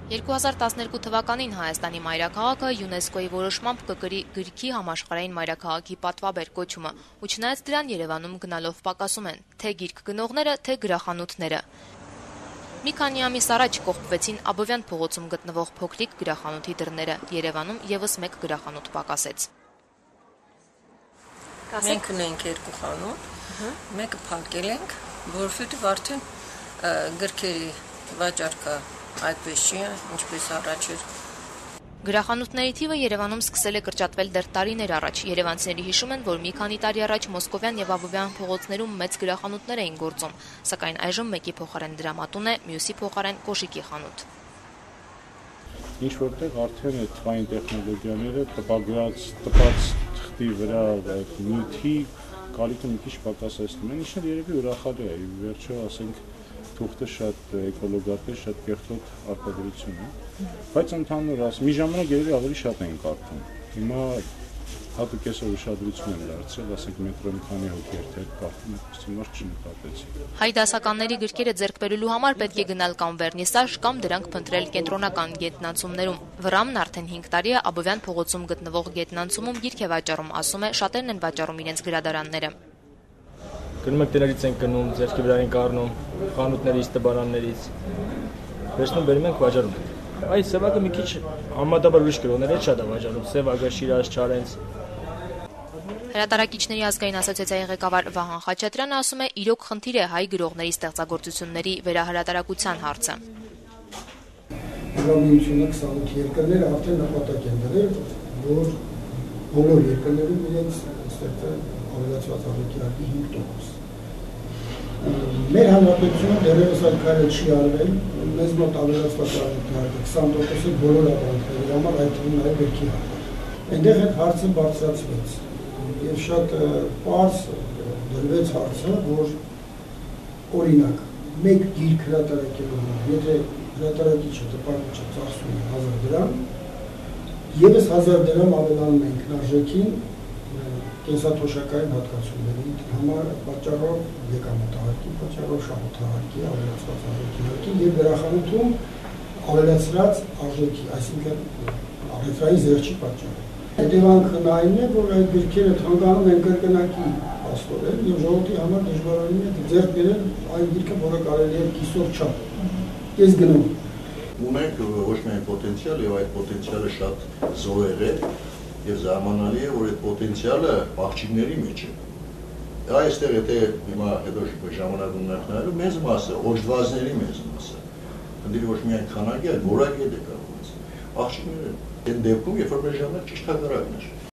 2012 թվականին Հայաստանի մայրաքաղաքը ՅՈՒՆԵՍԿՕ-ի որոշմամբ կկրի գրքի համաշխարհային մայրաքաղաքի պատվաբեր կոչումը, ու չնայած դրան Երևանում գնալով պակասում են թե գիրք գնողները, թե գրախանութները։ Մի քանի ամիս առաջ կողպվեցին Աբովյան փողոցում գտնվող փոքրիկ գրախանութի դռները։ Երևանում եւս մեկ գրախանութ պակասեց։ Մենք ունենք երկու խանութ, մեկը փակել ենք, որովհետեւ արդեն գրքերի վաճառքը այդպես չի, ինչպես առաջ էր։ Գրախանութների թիվը Երևանում սկսել է կրճատվել դեռ տարիներ առաջ։ Երևանցիները հիշում են, որ մի քանի տարի առաջ Մոսկովյան եւ Աբովյան փողոցներում մեծ գրախանութներ էին գործում, սակայն այժմ մեկի փոխարեն դրամատուն է, մյուսի փոխարեն կոշիկի խանութ։ Ինչ որտեղ արդեն այդ թվային տեխնոլոգիաները տպագրած թղթի վրա նյութի կարիքը մի քիչ պակասեցնում են, ինչն երևի ուրախալի է, վերջո ասենք թուղթը շատ էկոլոգիապես շատ կեղտոտ արտադրություն է, բայց ընդհանուր մի ժամանակ երևի ավելի շատ էին կարդում։ Հիմա հատուկ այսօր ուշադրություն եմ դարձրել, ասենք մետրոյում քանի հոգի էր թե կարդում եք, հիմա չնկատեցի։ Հայ դասականների գրքերը ձեռք բերելու համար պետք է գնալ կամ վերնիսաժ, կամ դրանք փնտրել կենտրոնական գետնանցումներում։ Վրամն արդեն 5 տարի է Աբովյան փողոցում գտնվող գետնանցումում գիրք է վաճառում, ասում է, շատերն են վաճառում իրենց գրադարանները։ Գնում եք տներից են գնում, ձեռքի վրա են կառնում, խանութներից, տպարաններից, վերցնում բերում ենք վաճառում։ Այս սևակը մի քիչ համեմատաբար ուրիշ գրողներ է շատ է վաճառում, Սևակը, Շիրազ, Չարենց։ Հրատարակիչների ազգային ասոցիացիայի ղեկավար Վահան Խաչատրյանը ասում է, իրոք խնդիր է հայ գրողների ստեղծագործությունների վերահրատարակության հարցը։ Միությունը 28 երկրները արդեն նպատակ են դրել, որ բոլոր երկրներում իրենց ստեղծել ավելացված արտադրության 5%։ Մեր հանրապետությունը դեռևս այդ քայլը չի արվել, մեզ մոտ ավելացված արտադրության 20%-ը բոլոր ապրանքների համար, այդ թվում նաև գրքի համար։ Այնտեղ այդ հարցը բարձրացվեց եւ շատ պարզ դրվեց հարցը, որ օրինակ մեկ գիրք հրատարակելու համար, եթե հրատարակիչը տպագրիչը ծախսում է 1000 դրամ, եւս 1000 դրամ ավելանում է ինքնարժեքին կենսաթոշակային հատկացումների համար պատճառով եկամտահարկի, պատճառով շահութահարկի, ավելացված արժեքի եւ գրախանութում ավելացրած արժեքի, այսինքն առևտրային զերծի պատճառով։ Հետևանքն այն է, որ այդ գրքերը թանկանում են կրկնակի աստորեն եւ ժողովրդի համար դժվարանում է ձեռք բերել այն գիրքը, որը կարելի է կիսով չափ։ Ես գնում ունենք ոչ միայն պոտենցիալ եւ այդ պոտենցիալը շատ զոհեր է եւ զարմանալի է, որ այդ պոտենցիալը աղջիկների մեջ է։ Այստեղ եթե հիմա հետո ժամանակ ունենք նայելու մեծ մասը, օժտվածների մեծ մասը, ընդդիր ոչ միայն քանակի, այլ որակի է կարող։ Աղջիկները են դեպքում, երբ որ մեր ժամանակ ճիշտ հակառակն էր։